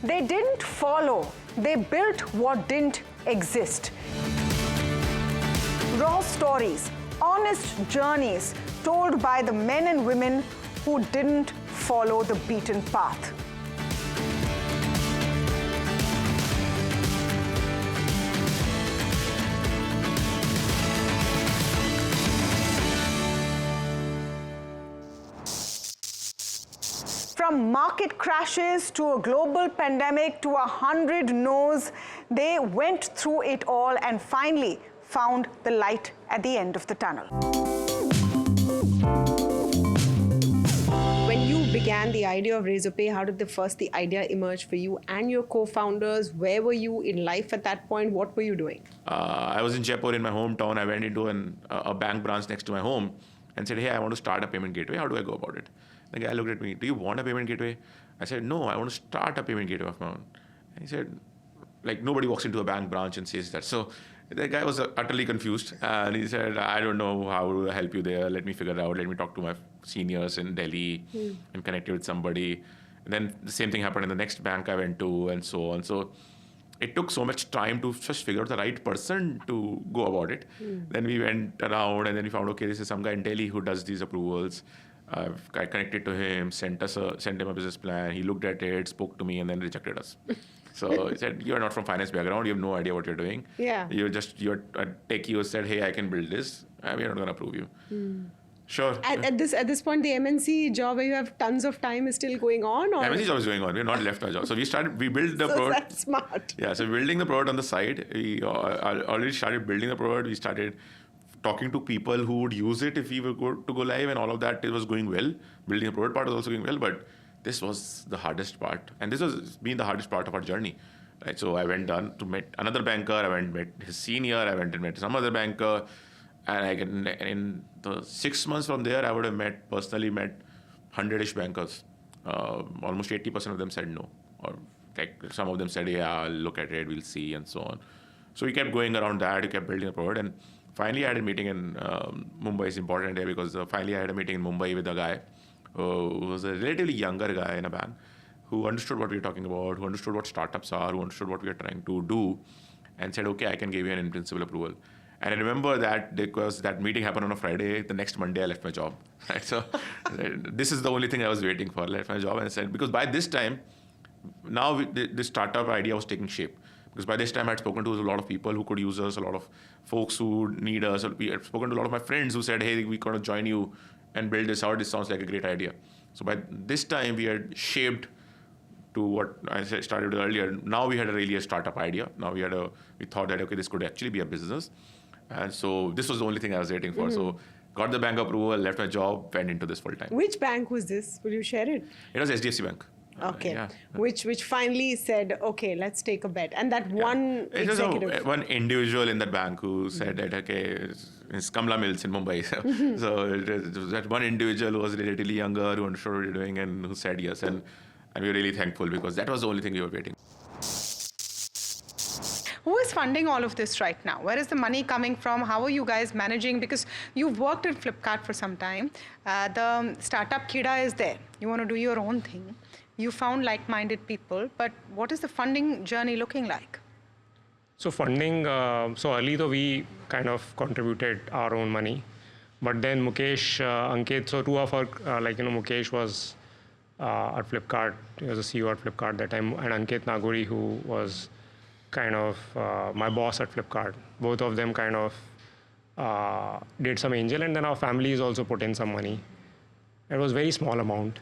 They didn't follow, they built what didn't exist. Raw stories, honest journeys told by the men and women who didn't follow the beaten path. From market crashes to a global pandemic to 100 no's, they went through it all and finally found the light at the end of the tunnel. When you began the idea of Razorpay, how did the idea emerge for you and your co-founders? Where were you in life at that point? What were you doing? I was in Jaipur in my hometown. I went into a bank branch next to my home and said, hey, I want to start a payment gateway. How do I go about it? The guy looked at me, do you want a payment gateway? I said, no, I want to start a payment gateway of my own. And he said, like, nobody walks into a bank branch and says that. So the guy was utterly confused. And he said, I don't know how to help you there. Let me figure it out. Let me talk to my seniors in Delhi and connect you with somebody. And then the same thing happened in the next bank I went to and so on. So it took so much time to just figure out the right person to go about it. Then we went around and then we found, okay, this is some guy in Delhi who does these approvals. I connected to him, sent him a business plan. He looked at it, spoke to me, and then rejected us. So he said, "You are not from finance background. You have no idea what you're doing. Yeah. You're techie said, hey, I can build this. We are not going to approve you." Sure. At this point, the MNC job where you have tons of time is still going on? Or? MNC job is going on. We have not left our job. So we built the so product. That's smart. Yeah. So building the product on the side. We already started building the product. We started talking to people who would use it if we were to go live, and all of that, it was going well. Building the product part was also going well, but this was the hardest part. And this was been the hardest part of our journey. Right? So I went down to meet another banker, I went and met his senior, I went and met some other banker, and in the 6 months from there, I would have personally met 100-ish bankers. Almost 80% of them said no. Or like some of them said, yeah, I'll look at it, we'll see, and so on. So we kept going around that, we kept building the product, and finally, I had a meeting in Mumbai. It's important there because finally I had a meeting in Mumbai with a guy who was a relatively younger guy in a bank who understood what we were talking about, who understood what startups are, who understood what we were trying to do, and said, okay, I can give you an in-principle approval. And I remember that because that meeting happened on a Friday, the next Monday I left my job. Right? So this is the only thing I was waiting for. I left my job and I said, because by this time, now the startup idea was taking shape. Because by this time, I had spoken to a lot of people who could use us, a lot of folks who need us. We had spoken to a lot of my friends who said, hey, we're going to join you and build this out. This sounds like a great idea. So by this time, we had shaped to what I started earlier. Now we had really a startup idea. Now we thought that, okay, this could actually be a business. And so this was the only thing I was waiting for. So got the bank approval, left my job, went into this full time. Which bank was this? Will you share it? It was HDFC Bank. Okay. Yeah. Which finally said, okay, let's take a bet. And that one it executive. was one individual in that bank who said that, okay, it's Kamla Mills in Mumbai. So it was that one individual who was relatively younger, who understood what we were doing, and who said yes. And we were really thankful because that was the only thing we were waiting. Who is funding all of this right now? Where is the money coming from? How are you guys managing? Because you've worked at Flipkart for some time. The startup Kida is there. You want to do your own thing. You found like-minded people, but what is the funding journey looking like? So funding, so early though we kind of contributed our own money, but then Mukesh, Ankit, so two of our, Mukesh was at Flipkart, he was a CEO at Flipkart that time, and Ankit Nagori, who was kind of my boss at Flipkart. Both of them kind of did some angel, and then our families also put in some money. It was very small amount.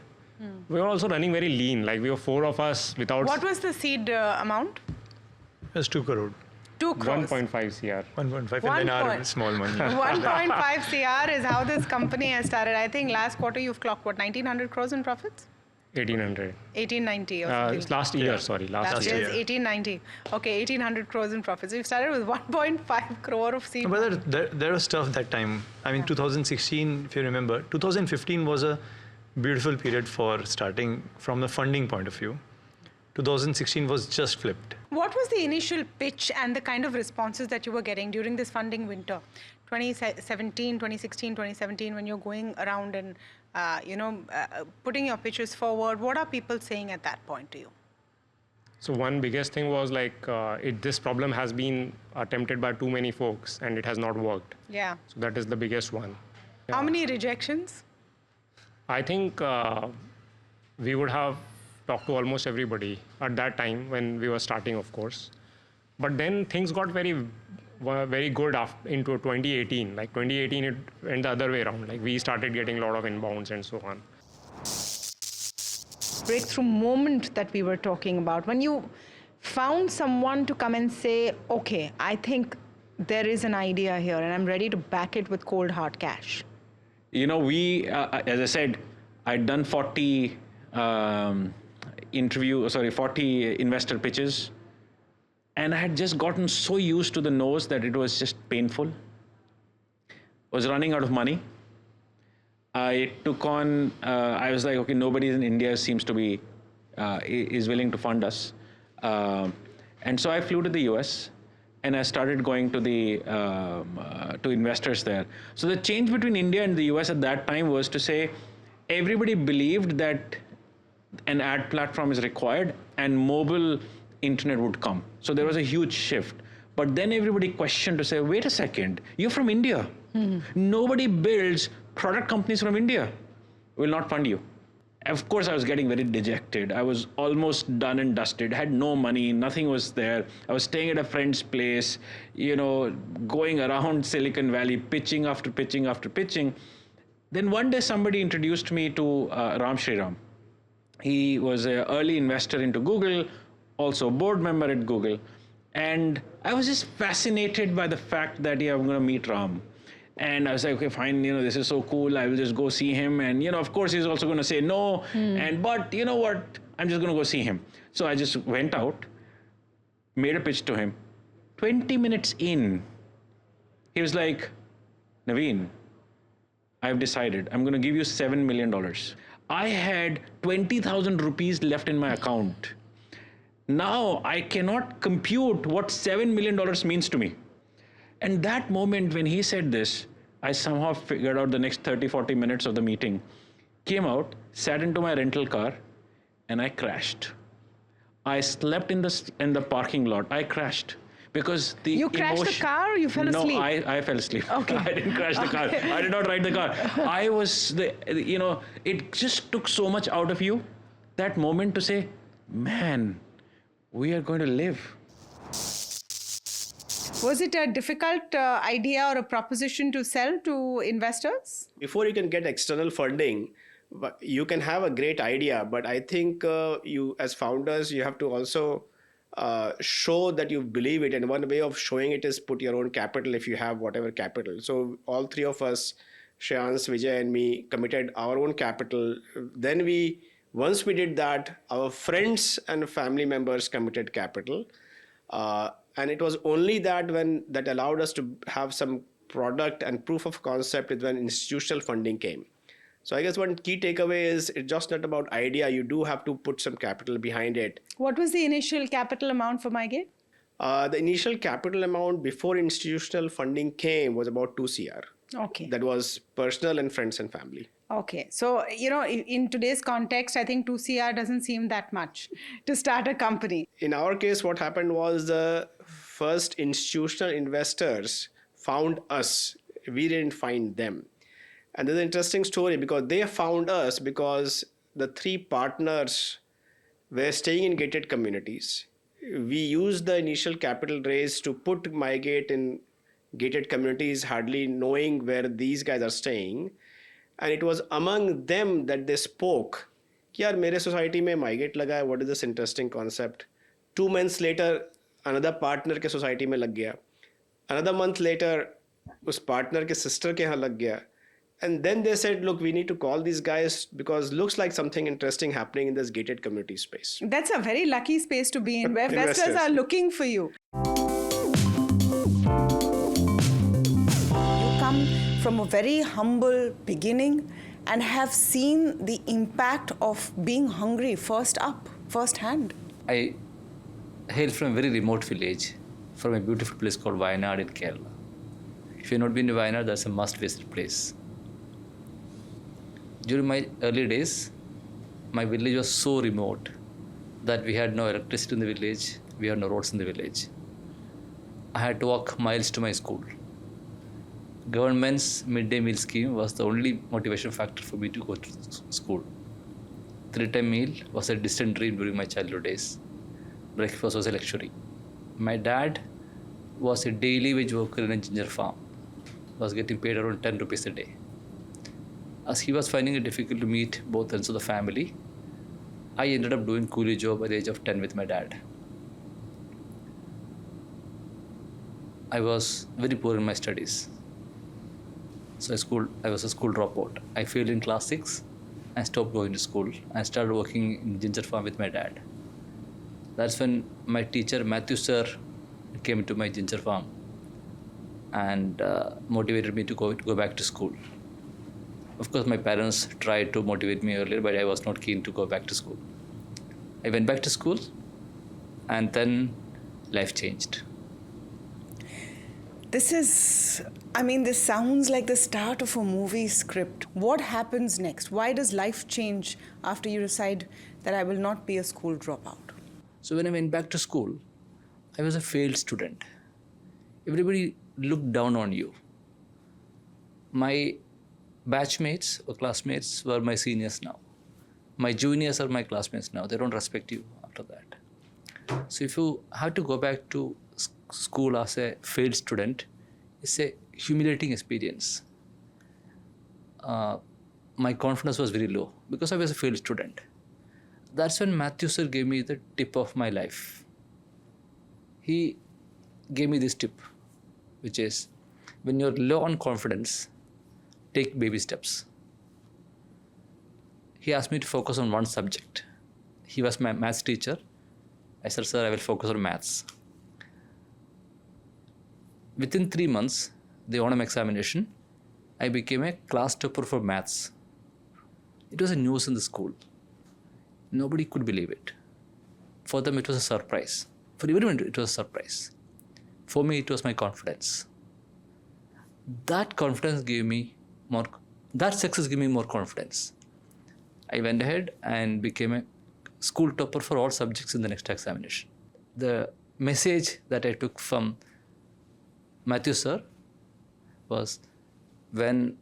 We were also running very lean, like we were 4 of us without... What was the seed amount? It was 2 crore. 2 crores. 1.5 CR. 1.5 and then our small money. 1.5 CR is how this company has started. I think last quarter you've clocked, what, 1,900 crores in profits? 1,800. 1890 or something. It's last year, sorry. Last year is 1890. Okay, 1,800 crores in profits. So you've started with 1.5 crore of seed. But there was stuff that time. I mean, 2016, if you remember, 2015 was a beautiful period for starting from the funding point of view. 2016 was just flipped. What was the initial pitch and the kind of responses that you were getting during this funding winter? 2017, 2016, 2017, when you're going around and, putting your pitches forward, what are people saying at that point to you? So one biggest thing was like this problem has been attempted by too many folks and it has not worked. Yeah. So that is the biggest one. How many rejections? I think we would have talked to almost everybody at that time when we were starting, of course. But then things got very good into 2018. Like 2018, it went the other way around. Like we started getting a lot of inbounds and so on. Breakthrough moment that we were talking about, when you found someone to come and say, okay, I think there is an idea here and I'm ready to back it with cold hard cash? We, as I said, I'd done 40 investor pitches. And I had just gotten so used to the no's that it was just painful. I was running out of money. I took on, I was like, okay, nobody in India seems to be, is willing to fund us. And so I flew to the US and I started going to to investors there. So the change between India and the US at that time was to say, everybody believed that an ad platform is required and mobile internet would come. So there was a huge shift. But then everybody questioned to say, wait a second, you're from India. Nobody builds product companies from India. We'll not fund you. Of course, I was getting very dejected. I was almost done and dusted, had no money, nothing was there. I was staying at a friend's place, going around Silicon Valley, pitching after pitching after pitching. Then one day somebody introduced me to Ram Shriram. He was an early investor into Google, also a board member at Google. And I was just fascinated by the fact that, I'm going to meet Ram. And I was like, okay, fine, this is so cool. I will just go see him. And, of course, he's also going to say no. But you know what? I'm just going to go see him. So I just went out, made a pitch to him. 20 minutes in, he was like, Naveen, I've decided I'm going to give you $7 million. I had 20,000 rupees left in my account. Now I cannot compute what $7 million means to me. And that moment when he said this, I somehow figured out the next 30, 40 minutes of the meeting, came out, sat into my rental car, and I crashed. I slept in the parking lot. I crashed. Because You crashed the car or you fell asleep? No, I fell asleep. Okay. I didn't crash the car. I did not ride the car. I was, it just took so much out of you, that moment to say, man, we are going to live. Was it a difficult idea or a proposition to sell to investors? Before you can get external funding, you can have a great idea, but I think you as founders, you have to also show that you believe it. And one way of showing it is put your own capital if you have whatever capital. So all three of us, Shreyans, Vijay and me, committed our own capital. Then once we did that, our friends and family members committed capital. And it was only that allowed us to have some product and proof of concept is when institutional funding came. So I guess one key takeaway is it's just not about idea. You do have to put some capital behind it. What was the initial capital amount for MyGate? The initial capital amount before institutional funding came was about 2 CR. Okay. That was personal and friends and family. Okay. So, in today's context, I think 2 CR doesn't seem that much to start a company. In our case, what happened was the first institutional investors found us. We didn't find them. And there's an interesting story because they found us because the 3 partners were staying in gated communities. We used the initial capital raise to put MyGate in gated communities, hardly knowing where these guys are staying. And it was among them that they spoke, yaar, mere society mein MyGate laga hai, what is this interesting concept? 2 months later, another partner ke society mein lag gaya. Another month later, us partner ke sister ke yahan lag gaya. And then they said, look, we need to call these guys because looks like something interesting happening in this gated community space. That's a very lucky space to be in where investors are looking for you. You come from a very humble beginning and have seen the impact of being hungry firsthand. I hail from a very remote village, from a beautiful place called Wayanad in Kerala. If you've not been to Wayanad, that's a must-visit place. During my early days, my village was so remote that we had no electricity in the village, we had no roads in the village. I had to walk miles to my school. Government's midday meal scheme was the only motivation factor for me to go to school. 3-time meal was a distant dream during my childhood days. Breakfast was a luxury. My dad was a daily wage worker in a ginger farm. Was getting paid around 10 rupees a day. As he was finding it difficult to meet both ends of the family, I ended up doing coolie job at the age of 10 with my dad. I was very poor in my studies. So I was a school dropout. I failed in class 6 and stopped going to school and started working in ginger farm with my dad. That's when my teacher, Matthew sir, came to my ginger farm and motivated me to go back to school. Of course, my parents tried to motivate me earlier, but I was not keen to go back to school. I went back to school, and then life changed. This sounds like the start of a movie script. What happens next? Why does life change after you decide that I will not be a school dropout? So when I went back to school, I was a failed student. Everybody looked down on you. My batchmates or classmates were my seniors now. My juniors are my classmates now. They don't respect you after that. So if you have to go back to school as a failed student, it's a humiliating experience. My confidence was very low because I was a failed student. That's when Matthew sir gave me the tip of my life. He gave me this tip, which is, when you're low on confidence, take baby steps. He asked me to focus on one subject. He was my maths teacher. I said, sir, I will focus on maths. Within 3 months, the Onam examination, I became a class topper for maths. It was a news in the school. Nobody could believe it. For them, it was a surprise. For everyone, it was a surprise. For me, it was my confidence. That success gave me more confidence. I went ahead and became a school topper for all subjects in the next examination. The message that I took from Matthew sir was, when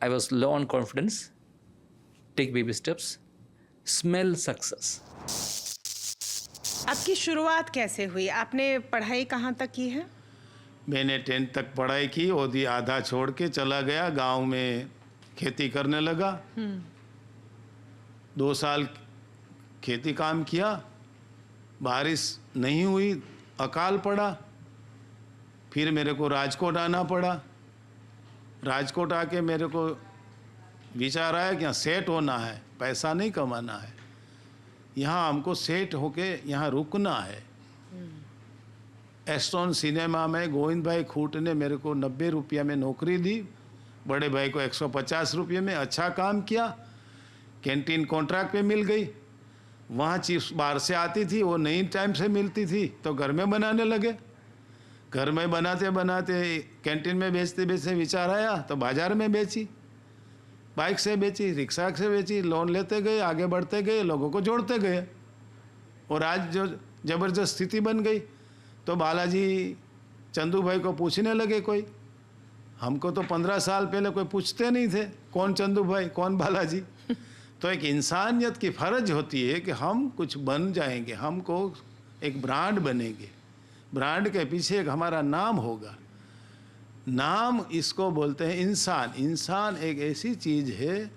I was low on confidence, take baby steps, smell success. आपकी शुरुआत कैसे हुई? आपने पढ़ाई कहाँ तक की है? मैंने 10th तक पढ़ाई की, ओदी आधा छोड़ के चला गया गांव में, खेती करने लगा। 2 साल खेती काम किया, बारिश नहीं हुई, अकाल पड़ा। फिर मेरे को राजकोट आना पड़ा। राजकोट आके मेरे को विचार आया कि यहाँ सेट होना है, पैसा नहीं कमाना है, यहाँ हमको सेट होके यहाँ रुकना है। एस्टोन सिनेमा में गोविंद भाई खूट ने मेरे को 90 रुपया में नौकरी दी, बड़े भाई को 150 रुपये में। अच्छा काम किया, कैंटीन कॉन्ट्रैक्ट पे मिल गई। वहाँ चिप्स बाहर से आती थी, वो नई टाइम से मिलती थी, तो घर में बनाने लगे। घर में बनाते बनाते कैंटीन में बेचते बेचते विचार आया तो बाज़ार में बेची, बाइक से बेची, रिक्शा से बेची, लोन लेते गए, आगे बढ़ते गए, लोगों को जोड़ते गए, और आज जो ज़बरदस्त स्थिति बन गई। तो बालाजी चंदू भाई को पूछने लगे कोई, हमको तो 15 साल पहले कोई पूछते नहीं थे, कौन चंदू भाई, कौन बालाजी। तो एक इंसानियत की फ़र्ज होती है कि हम कुछ बन जाएंगे, हमको एक ब्रांड बनेंगे, ब्रांड के पीछे एक हमारा नाम होगा। नाम इसको बोलते हैं इंसान। इंसान एक ऐसी चीज़ है,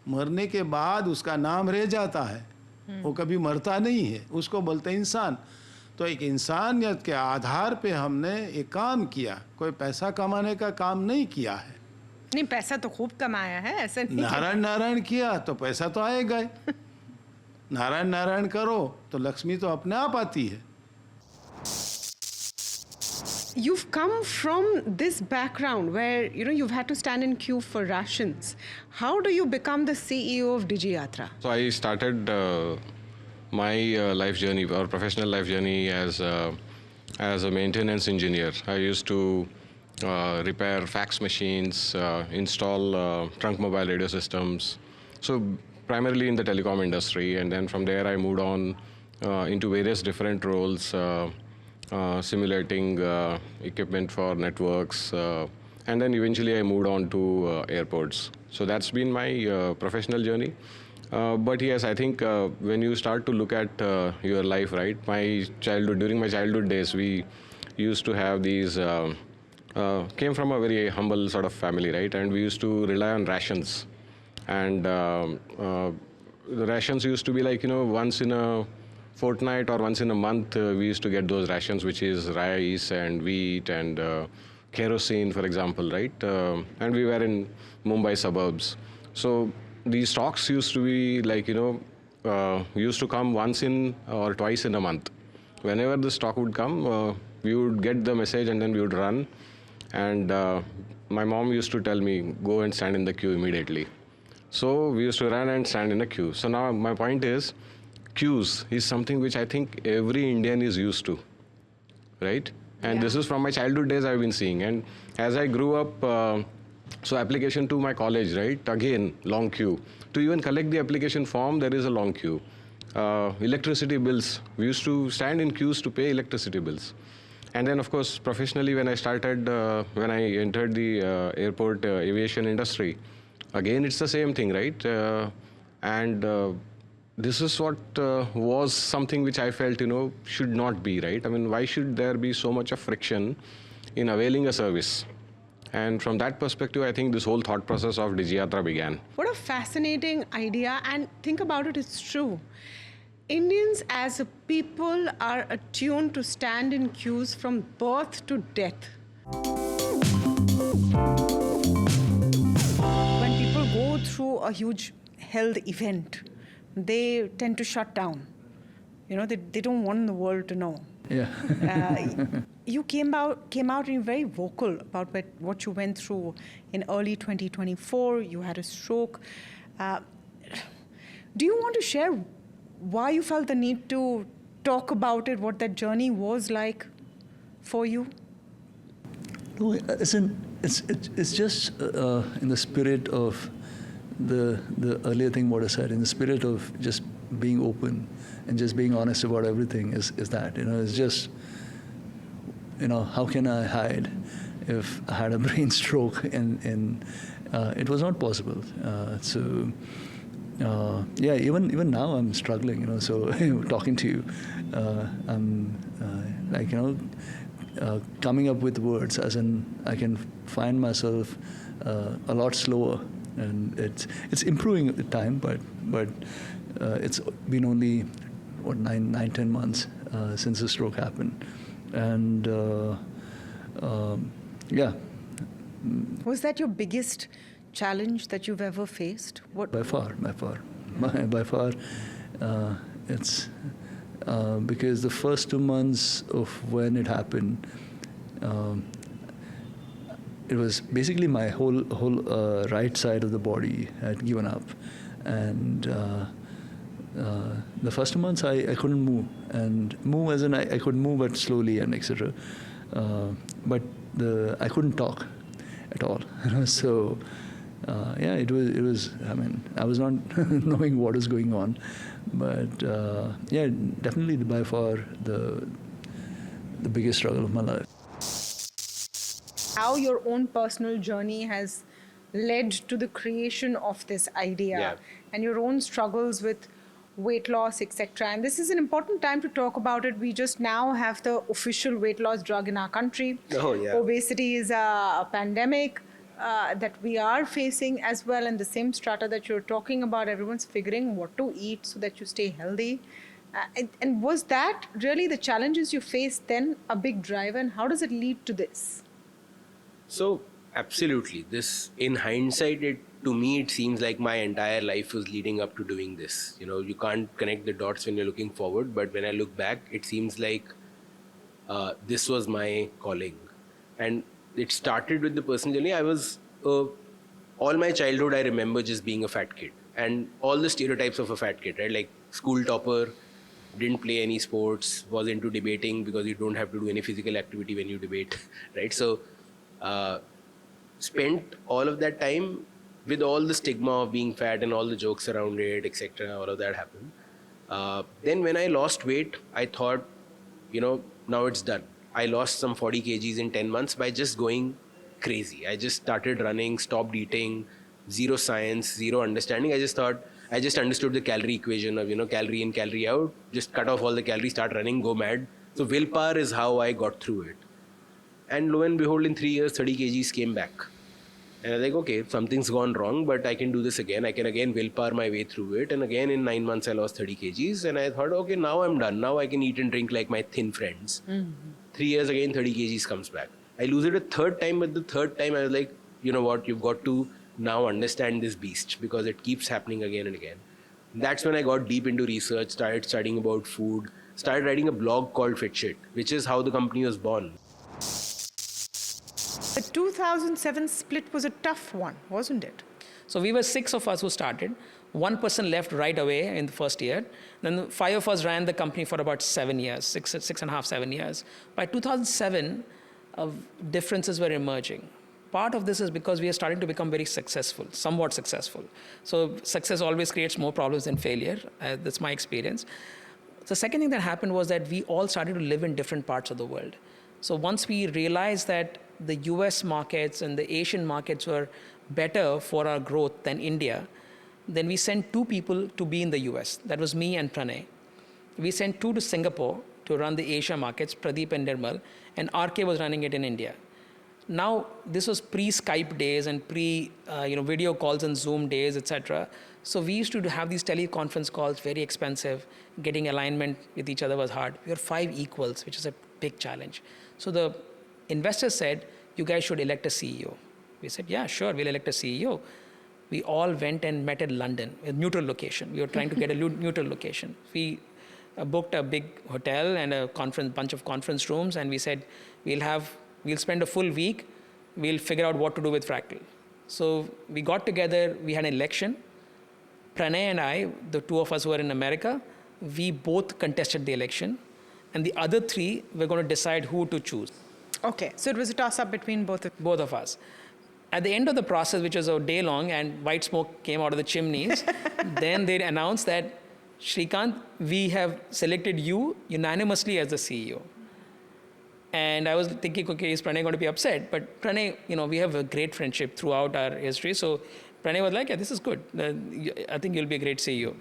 मरने के बाद उसका नाम रह जाता है, वो कभी मरता नहीं है, उसको बोलते हैं इंसान। तो एक इंसानियत के आधार पे हमने एक काम किया, कोई पैसा कमाने का काम नहीं किया है। नहीं, पैसा तो खूब कमाया है, ऐसा नहीं। नारायण नारायण किया तो पैसा तो आएगा ही। नारायण नारायण करो तो लक्ष्मी तो अपने आप आती है। You've come from this background where you've had to stand in queue for rations. How do you become the CEO of DigiYatra? So I started my life journey or professional life journey as a maintenance engineer. I used to repair fax machines, install trunk mobile radio systems. So primarily in the telecom industry, and then from there I moved on into various different roles, simulating equipment for networks, and then eventually I moved on to airports. So that's been my professional journey. But yes, I think when you start to look at your life, right? During my childhood days, we used to have these. Came from a very humble sort of family, right? And we used to rely on rations, and the rations used to be like, once in a fortnight or once in a month, we used to get those rations, which is rice and wheat and kerosene, for example, right? And we were in Mumbai suburbs. So these stocks used to be like, used to come once in or twice in a month. Whenever the stock would come, we would get the message and then we would run. And my mom used to tell me, go and stand in the queue immediately. So we used to run and stand in a queue. So now my point is, queues is something which I think every Indian is used to, right? And this is from my childhood days I've been seeing. And as I grew up, so application to my college, right? Again, long queue. To even collect the application form, there is a long queue. Electricity bills, we used to stand in queues to pay electricity bills. And then, of course, professionally, when I entered the airport aviation industry, again, it's the same thing, right? And this is what was something which I felt, should not be, right? I mean, why should there be so much of friction in availing a service? And from that perspective, I think this whole thought process of Digiyatra began. What a fascinating idea, and think about it, it's true. Indians as a people are attuned to stand in queues from birth to death. When people go through a huge health event, they tend to shut down. They don't want the world to know. Yeah. You came out and you're very vocal about what you went through in early 2024. You had a stroke. Do you want to share why you felt the need to talk about it, what that journey was like for you? No, it's just in the spirit of the earlier thing what I said, in the spirit of just being open and just being honest about everything is that, it's just, how can I hide if I had a brain stroke and it was not possible. Even now I'm struggling, so talking to you, I'm coming up with words, as in I can find myself a lot slower, and it's improving with time, but it's been only 9-10 months since the stroke happened, and Was that your biggest challenge that you've ever faced? By far. It's because the first 2 months of when it happened, it was basically my whole right side of the body had given up, and the first 2 months I couldn't move as in I could move but slowly and etc. But I couldn't talk at all. So it was. I mean, I was not knowing what was going on, but definitely by far the biggest struggle of my life. How your own personal journey has led to the creation of this idea and your own struggles with weight loss, etc. And this is an important time to talk about it. We just now have the official weight loss drug in our country. Oh, yeah. Obesity is a pandemic that we are facing as well. And the same strata that you're talking about, everyone's figuring what to eat so that you stay healthy. And was that really the challenges you faced then a big driver? And how does it lead to this? So, absolutely. This, in hindsight, to me, it seems like my entire life was leading up to doing this. You can't connect the dots when you're looking forward, but when I look back, it seems like this was my calling. And it started with the personal journey. I was, all my childhood, I remember just being a fat kid. And all the stereotypes of a fat kid, right? Like school topper, didn't play any sports, was into debating because you don't have to do any physical activity when you debate, right? So, spent all of that time with all the stigma of being fat and all the jokes around it, etc. All of that happened. Then when I lost weight, I thought, now it's done. I lost some 40 kgs in 10 months by just going crazy. I just started running, stopped eating, zero science, zero understanding. I just understood the calorie equation of, calorie in, calorie out, just cut off all the calories, start running, go mad. So willpower is how I got through it. And lo and behold, in 3 years, 30 kgs came back. And I was like, okay, something's gone wrong, but I can do this again. I can again willpower my way through it. And again, in 9 months, I lost 30 kgs. And I thought, okay, now I'm done. Now I can eat and drink like my thin friends. 3 years again, 30 kgs comes back. I lose it a third time, but the third time I was like, you know what, you've got to now understand this beast because it keeps happening again and again. That's when I got deep into research, started studying about food, started writing a blog called Fit Shit, which is how the company was born. The 2007 split was a tough one, wasn't it? So we were 6 of us who started. One person left right away in the first year. Then 5 of us ran the company for about 7 years, 6.5, 7 years. By 2007, differences were emerging. Part of this is because we are starting to become very successful, somewhat successful. So success always creates more problems than failure. That's my experience. The second thing that happened was that we all started to live in different parts of the world. So once we realized that the US markets and the Asian markets were better for our growth than India, then we sent 2 people to be in the US. That was me and Pranay. We sent 2 to Singapore to run the Asia markets, Pradeep and Nirmal, and RK was running it in India. Now, this was pre-Skype days and video calls and Zoom days, etc. So we used to have these teleconference calls, very expensive. Getting alignment with each other was hard. We were 5 equals, which is a big challenge. So the investors said, you guys should elect a CEO. We said, yeah, sure, we'll elect a CEO. We all went and met in London, a neutral location. We were trying to get a neutral location. We booked a big hotel and a bunch of conference rooms, and we said, we'll spend a full week, we'll figure out what to do with Fractal. So we got together, we had an election. Pranay and I, the 2 of us who were in America, we both contested the election. And the other 3 were going to decide who to choose. Okay, so it was a toss-up between both of us. At the end of the process, which was a day long, and white smoke came out of the chimneys, then they announced that, Shrikant, we have selected you unanimously as the CEO. And I was thinking, okay, is Pranay going to be upset? But Pranay, we have a great friendship throughout our history. So Pranay was like, yeah, this is good. I think you'll be a great CEO.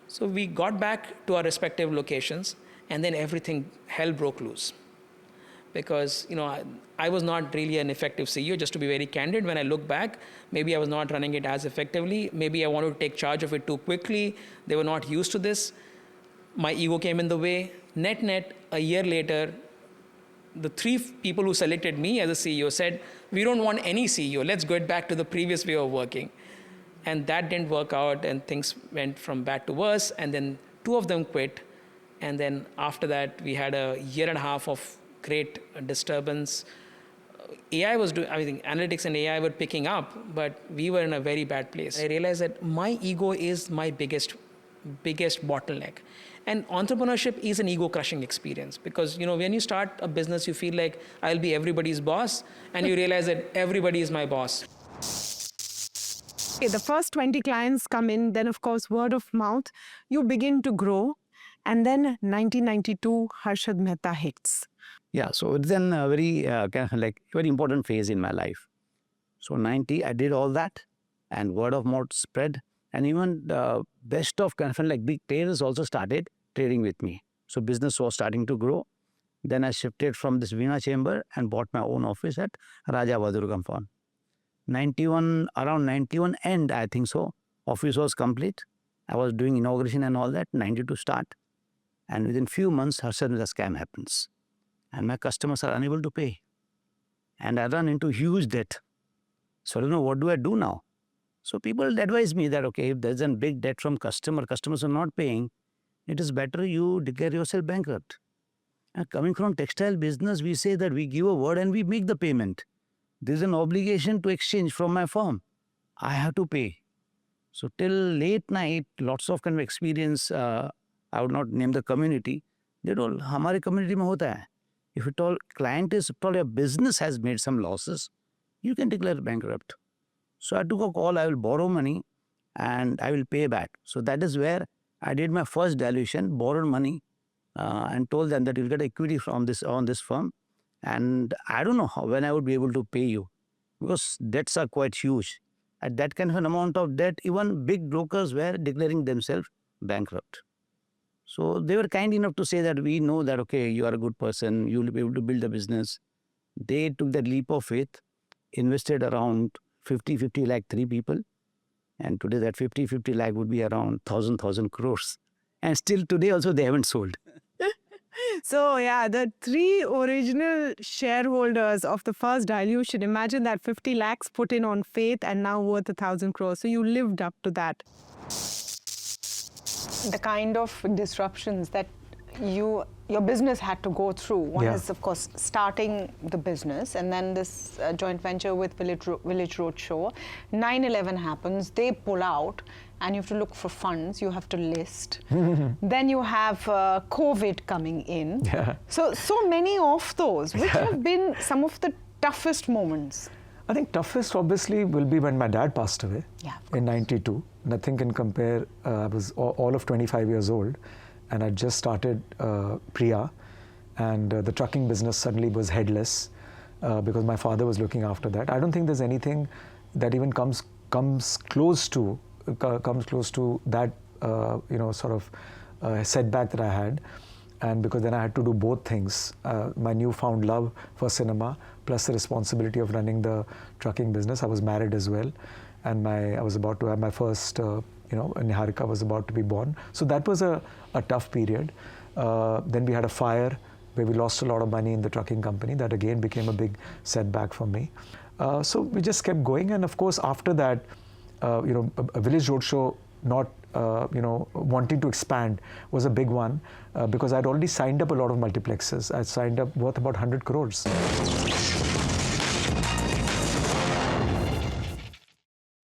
So we got back to our respective locations, and then hell broke loose. Because, I was not really an effective CEO, just to be very candid. When I look back, maybe I was not running it as effectively. Maybe I wanted to take charge of it too quickly. They were not used to this. My ego came in the way. Net, a year later, the 3 people who selected me as a CEO said, we don't want any CEO. Let's get back to the previous way of working. And that didn't work out, and things went from bad to worse. And then 2 of them quit. And then after that, we had a year and a half of great disturbance. AI was doing, analytics and AI were picking up, but we were in a very bad place. I realized that my ego is my biggest bottleneck. And entrepreneurship is an ego-crushing experience because, when you start a business, you feel like I'll be everybody's boss, and you realize that everybody is my boss. Okay, the first 20 clients come in, then of course, word of mouth, you begin to grow. And then 1992, Harshad Mehta hits. Yeah, so it's then a very very important phase in my life. So 90, I did all that, and word of mouth spread, and even the best of big players also started trading with me. So business was starting to grow. Then I shifted from this Veena chamber and bought my own office at Raja Vaduru compound. 91, around 91 end, I think so, office was complete. I was doing inauguration and all that, 92 start. And within few months, Harshad Mehta scam happens. And my customers are unable to pay. And I run into huge debt. So I don't know, what do I do now? So people advise me that, okay, if there's a big debt from customers are not paying, it is better you declare yourself bankrupt. And coming from textile business, we say that we give a word and we make the payment. There's an obligation to exchange from my firm. I have to pay. So till late night, lots of experience, I would not name the community. They told, hamare community mein hota hai. If at all client is, your business has made some losses, you can declare bankrupt. So I took a call, I will borrow money and I will pay back. So that is where I did my first dilution, borrowed money, and told them that you'll get equity from this on this firm. And I don't know when I would be able to pay you, because debts are quite huge. At that kind of an amount of debt, even big brokers were declaring themselves bankrupt. So they were kind enough to say that we know that, okay, you are a good person, you will be able to build a business. They took that leap of faith, invested around 50 lakh, 3 people. And today that 50 lakh would be around 1,000 crores. And still today also they haven't sold. So yeah, the 3 original shareholders of the first dilution, imagine that 50 lakhs put in on faith and now worth 1,000 crores. So you lived up to that. The kind of disruptions that your business had to go through. One is, of course, starting the business, and then this joint venture with Village Roadshow. 9/11 happens, they pull out, and you have to look for funds, you have to list. Then you have COVID coming in. So many of those, which have been some of the toughest moments. I think toughest obviously will be when my dad passed away in 92. Nothing can compare. I was all of 25 years old, and I just started Priya, and the trucking business suddenly was headless because my father was looking after that. I don't think there's anything that even comes close to that sort of setback that I had. And because then I had to do both things, my newfound love for cinema plus the responsibility of running the trucking business. I was married as well, and I was about to have my first, Niharika was about to be born. So that was a tough period. Then we had a fire where we lost a lot of money in the trucking company. That again became a big setback for me. So we just kept going, and of course after that, a Village Roadshow not wanting to expand was a big one because I'd already signed up a lot of multiplexes. I signed up worth about 100 crores.